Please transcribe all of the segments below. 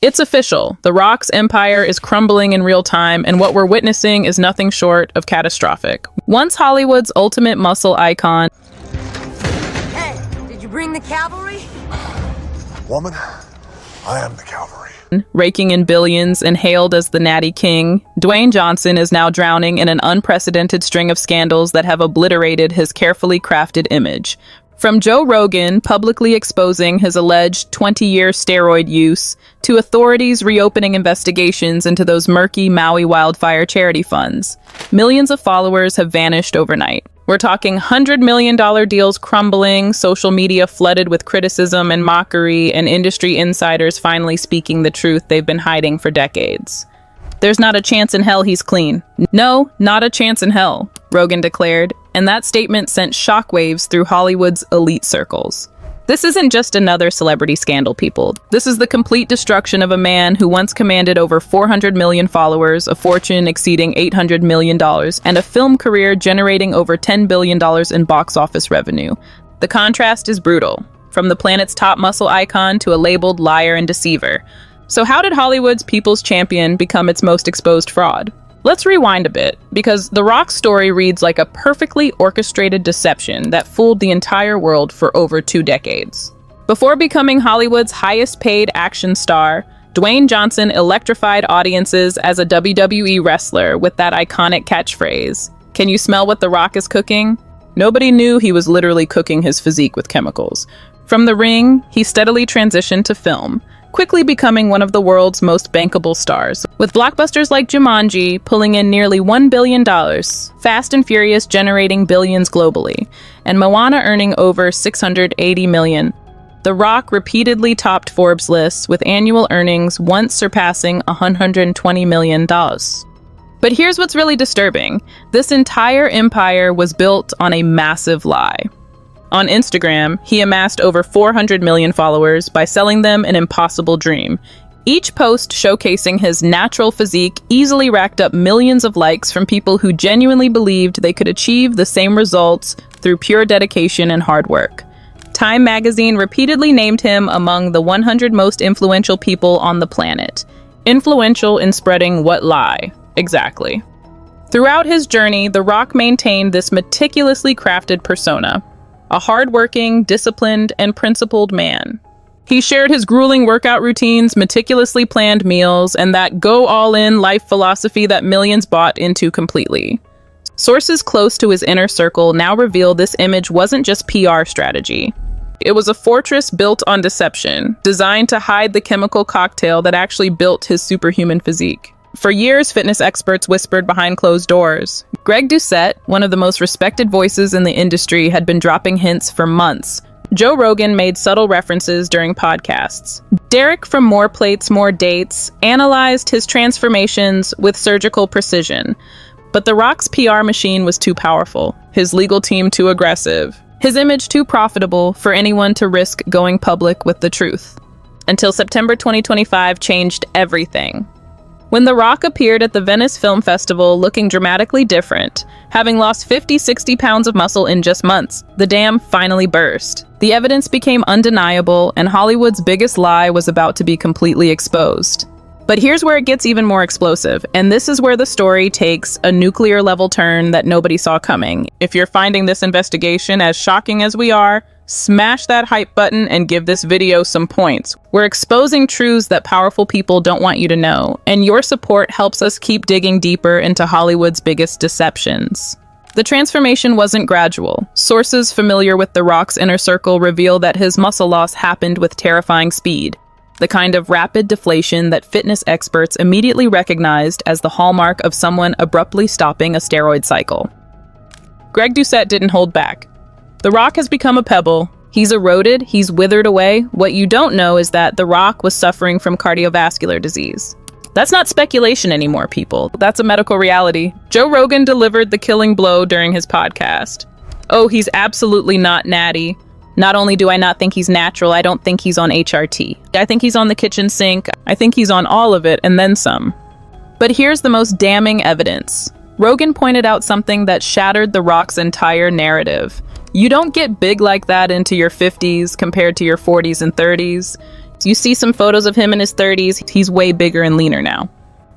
It's official. The Rock's empire is crumbling in real time, and what we're witnessing is nothing short of catastrophic. Once Hollywood's ultimate muscle icon... Hey, did you bring the cavalry? Woman, I am the cavalry. Raking in billions and hailed as the Natty King, Dwayne Johnson is now drowning in an unprecedented string of scandals that have obliterated his carefully crafted image. From Joe Rogan publicly exposing his alleged 20-year steroid use, to authorities reopening investigations into those murky Maui wildfire charity funds, millions of followers have vanished overnight. We're talking $100 million deals crumbling, social media flooded with criticism and mockery, and industry insiders finally speaking the truth they've been hiding for decades. There's not a chance in hell he's clean. No, not a chance in hell, Rogan declared, and that statement sent shockwaves through Hollywood's elite circles. This isn't just another celebrity scandal, people. This is the complete destruction of a man who once commanded over 400 million followers, a fortune exceeding $800 million, and a film career generating over $10 billion in box office revenue. The contrast is brutal, from the planet's top muscle icon to a labeled liar and deceiver. So how did Hollywood's people's champion become its most exposed fraud? Let's rewind a bit, because The Rock's story reads like a perfectly orchestrated deception that fooled the entire world for over 2 decades. Before becoming Hollywood's highest-paid action star, Dwayne Johnson electrified audiences as a WWE wrestler with that iconic catchphrase, "Can you smell what The Rock is cooking?" Nobody knew he was literally cooking his physique with chemicals. From the ring, he steadily transitioned to film, quickly becoming one of the world's most bankable stars, with blockbusters like Jumanji pulling in nearly $1 billion, Fast and Furious generating billions globally, and Moana earning over $680 million. The Rock repeatedly topped Forbes lists, with annual earnings once surpassing $120 million. But here's what's really disturbing. This entire empire was built on a massive lie. On Instagram, he amassed over 400 million followers by selling them an impossible dream. Each post showcasing his natural physique easily racked up millions of likes from people who genuinely believed they could achieve the same results through pure dedication and hard work. Time magazine repeatedly named him among the 100 most influential people on the planet. Influential in spreading what lie? Exactly. Throughout his journey, The Rock maintained this meticulously crafted persona. A hardworking, disciplined, and principled man. He shared his grueling workout routines, meticulously planned meals, and that go-all-in life philosophy that millions bought into completely. Sources close to his inner circle now reveal this image wasn't just PR strategy. It was a fortress built on deception, designed to hide the chemical cocktail that actually built his superhuman physique. For years, fitness experts whispered behind closed doors. Greg Doucette, one of the most respected voices in the industry, had been dropping hints for months. Joe Rogan made subtle references during podcasts. Derek from More Plates, More Dates analyzed his transformations with surgical precision. But The Rock's PR machine was too powerful, his legal team too aggressive, his image too profitable for anyone to risk going public with the truth. Until September 2025 changed everything. When The Rock appeared at the Venice Film Festival looking dramatically different, having lost 50-60 pounds of muscle in just months, the dam finally burst. The evidence became undeniable, and Hollywood's biggest lie was about to be completely exposed. But here's where it gets even more explosive, and this is where the story takes a nuclear-level turn that nobody saw coming. If you're finding this investigation as shocking as we are, smash that hype button and give this video some points. We're exposing truths that powerful people don't want you to know, and your support helps us keep digging deeper into Hollywood's biggest deceptions. The transformation wasn't gradual. Sources familiar with The Rock's inner circle reveal that his muscle loss happened with terrifying speed, the kind of rapid deflation that fitness experts immediately recognized as the hallmark of someone abruptly stopping a steroid cycle. Greg Doucette didn't hold back. The Rock has become a pebble. He's eroded, he's withered away. What you don't know is that The Rock was suffering from cardiovascular disease. That's not speculation anymore, people. That's a medical reality. Joe Rogan delivered the killing blow during his podcast. Oh, he's absolutely not natty. Not only do I not think he's natural, I don't think he's on HRT. I think he's on the kitchen sink. I think he's on all of it and then some. But here's the most damning evidence. Rogan pointed out something that shattered The Rock's entire narrative. You don't get big like that into your 50s compared to your 40s and 30s. You see some photos of him in his 30s, he's way bigger and leaner now.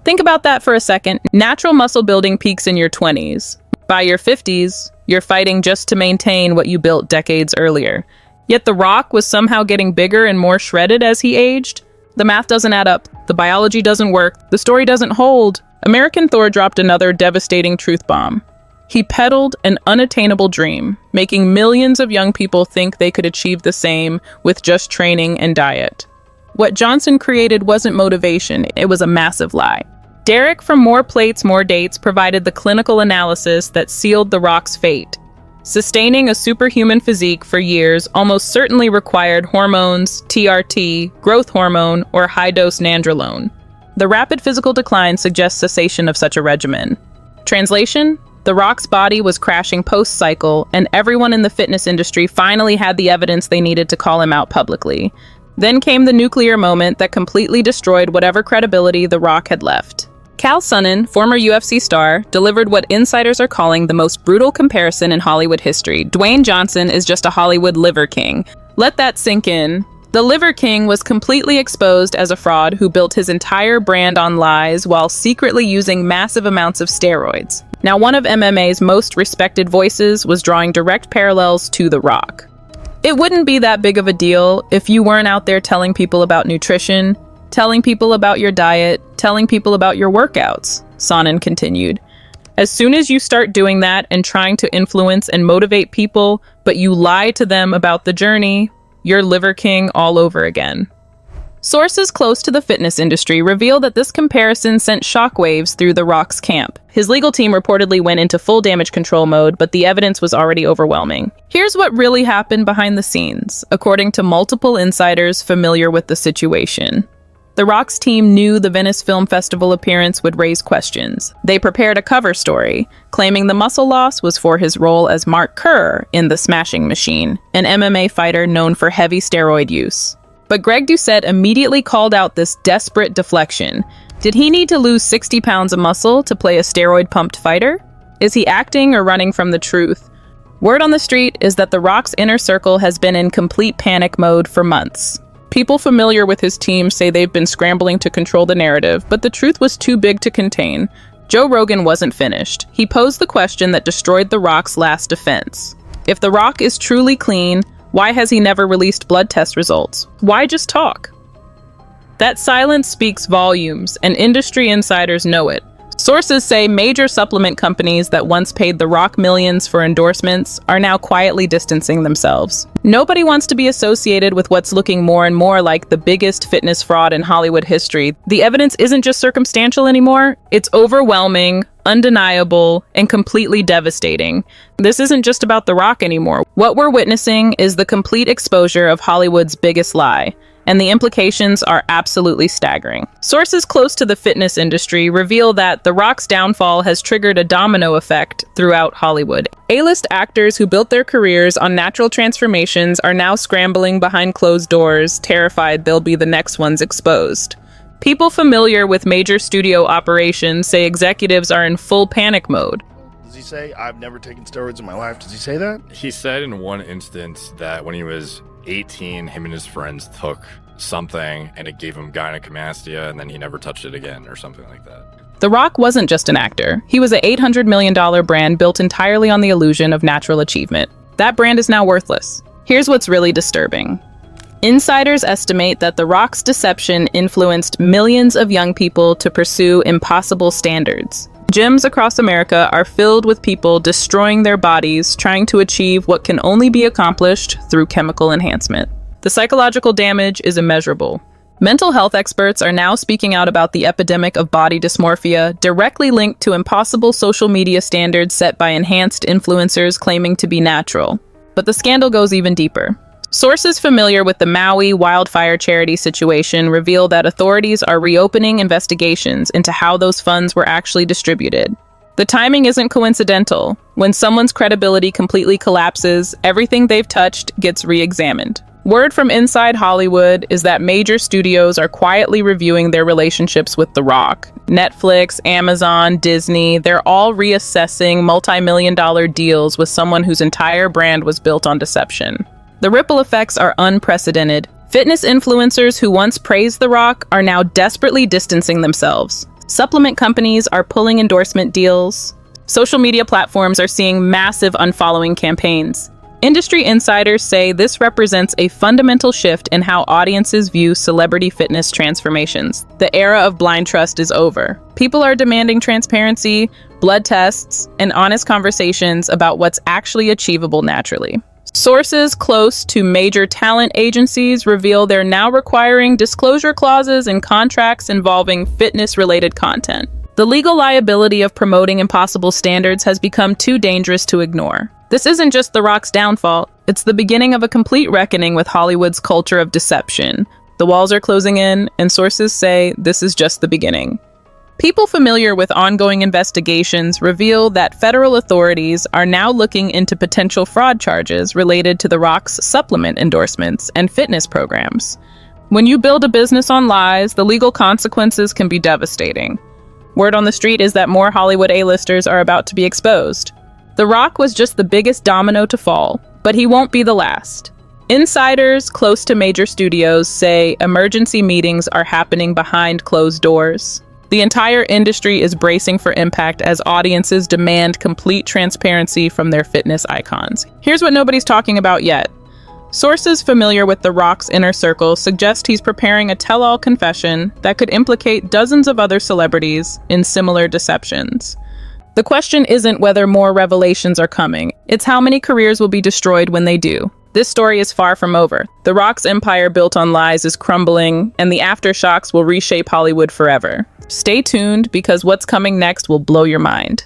Think about that for a second. Natural muscle building peaks in your 20s. By your 50s, you're fighting just to maintain what you built decades earlier. Yet The Rock was somehow getting bigger and more shredded as he aged. The math doesn't add up. The biology doesn't work. The story doesn't hold. American Thor dropped another devastating truth bomb. He peddled an unattainable dream, making millions of young people think they could achieve the same with just training and diet. What Johnson created wasn't motivation, it was a massive lie. Derek from More Plates, More Dates provided the clinical analysis that sealed The Rock's fate. Sustaining a superhuman physique for years almost certainly required hormones, TRT, growth hormone, or high-dose nandrolone. The rapid physical decline suggests cessation of such a regimen. Translation? The Rock's body was crashing post-cycle, and everyone in the fitness industry finally had the evidence they needed to call him out publicly. Then came the nuclear moment that completely destroyed whatever credibility The Rock had left. Cal Sonnen, former UFC star, delivered what insiders are calling the most brutal comparison in Hollywood history. Dwayne Johnson is just a Hollywood liver king. Let that sink in. The Liver King was completely exposed as a fraud who built his entire brand on lies while secretly using massive amounts of steroids. Now, one of MMA's most respected voices was drawing direct parallels to The Rock. It wouldn't be that big of a deal if you weren't out there telling people about nutrition, telling people about your diet, telling people about your workouts, Sonnen continued. As soon as you start doing that and trying to influence and motivate people, but you lie to them about the journey, you're Liver King all over again. Sources close to the fitness industry reveal that this comparison sent shockwaves through The Rock's camp. His legal team reportedly went into full damage control mode, but the evidence was already overwhelming. Here's what really happened behind the scenes, according to multiple insiders familiar with the situation. The Rock's team knew the Venice Film Festival appearance would raise questions. They prepared a cover story, claiming the muscle loss was for his role as Mark Kerr in The Smashing Machine, an MMA fighter known for heavy steroid use. But Greg Doucette immediately called out this desperate deflection. Did he need to lose 60 pounds of muscle to play a steroid-pumped fighter? Is he acting or running from the truth? Word on the street is that The Rock's inner circle has been in complete panic mode for months. People familiar with his team say they've been scrambling to control the narrative, but the truth was too big to contain. Joe Rogan wasn't finished. He posed the question that destroyed The Rock's last defense. If The Rock is truly clean, why has he never released blood test results? Why just talk? That silence speaks volumes, and industry insiders know it. Sources say major supplement companies that once paid The Rock millions for endorsements are now quietly distancing themselves. Nobody wants to be associated with what's looking more and more like the biggest fitness fraud in Hollywood history. The evidence isn't just circumstantial anymore, it's overwhelming, undeniable, and completely devastating. This isn't just about The Rock anymore. What we're witnessing is the complete exposure of Hollywood's biggest lie, and the implications are absolutely staggering. Sources close to the fitness industry reveal that The Rock's downfall has triggered a domino effect throughout Hollywood. A-list actors who built their careers on natural transformations are now scrambling behind closed doors, terrified they'll be the next ones exposed. People familiar with major studio operations say executives are in full panic mode. Does he say, "I've never taken steroids in my life"? Does he say that? He said in one instance that when he was 18, him and his friends took something and it gave him gynecomastia and then he never touched it again or something like that. The Rock wasn't just an actor. He was an $800 million brand built entirely on the illusion of natural achievement. That brand is now worthless. Here's what's really disturbing. Insiders estimate that The Rock's deception influenced millions of young people to pursue impossible standards. Gyms across America are filled with people destroying their bodies, trying to achieve what can only be accomplished through chemical enhancement. The psychological damage is immeasurable. Mental health experts are now speaking out about the epidemic of body dysmorphia, directly linked to impossible social media standards set by enhanced influencers claiming to be natural. But the scandal goes even deeper. Sources familiar with the Maui wildfire charity situation reveal that authorities are reopening investigations into how those funds were actually distributed. The timing isn't coincidental. When someone's credibility completely collapses, everything they've touched gets re-examined. Word from inside Hollywood is that major studios are quietly reviewing their relationships with The Rock. Netflix, Amazon, Disney, they're all reassessing multi-million-dollar deals with someone whose entire brand was built on deception. The ripple effects are unprecedented. Fitness influencers who once praised The Rock are now desperately distancing themselves. Supplement companies are pulling endorsement deals. Social media platforms are seeing massive unfollowing campaigns. Industry insiders say this represents a fundamental shift in how audiences view celebrity fitness transformations. The era of blind trust is over. People are demanding transparency, blood tests, and honest conversations about what's actually achievable naturally. Sources close to major talent agencies reveal they're now requiring disclosure clauses in contracts involving fitness-related content. The legal liability of promoting impossible standards has become too dangerous to ignore. This isn't just The Rock's downfall, it's the beginning of a complete reckoning with Hollywood's culture of deception. The walls are closing in, and sources say this is just the beginning. People familiar with ongoing investigations reveal that federal authorities are now looking into potential fraud charges related to The Rock's supplement endorsements and fitness programs. When you build a business on lies, the legal consequences can be devastating. Word on the street is that more Hollywood A-listers are about to be exposed. The Rock was just the biggest domino to fall, but he won't be the last. Insiders close to major studios say emergency meetings are happening behind closed doors. The entire industry is bracing for impact as audiences demand complete transparency from their fitness icons. Here's what nobody's talking about yet. Sources familiar with The Rock's inner circle suggest he's preparing a tell-all confession that could implicate dozens of other celebrities in similar deceptions. The question isn't whether more revelations are coming, it's how many careers will be destroyed when they do. This story is far from over. The Rock's empire built on lies is crumbling, and the aftershocks will reshape Hollywood forever. Stay tuned, because what's coming next will blow your mind.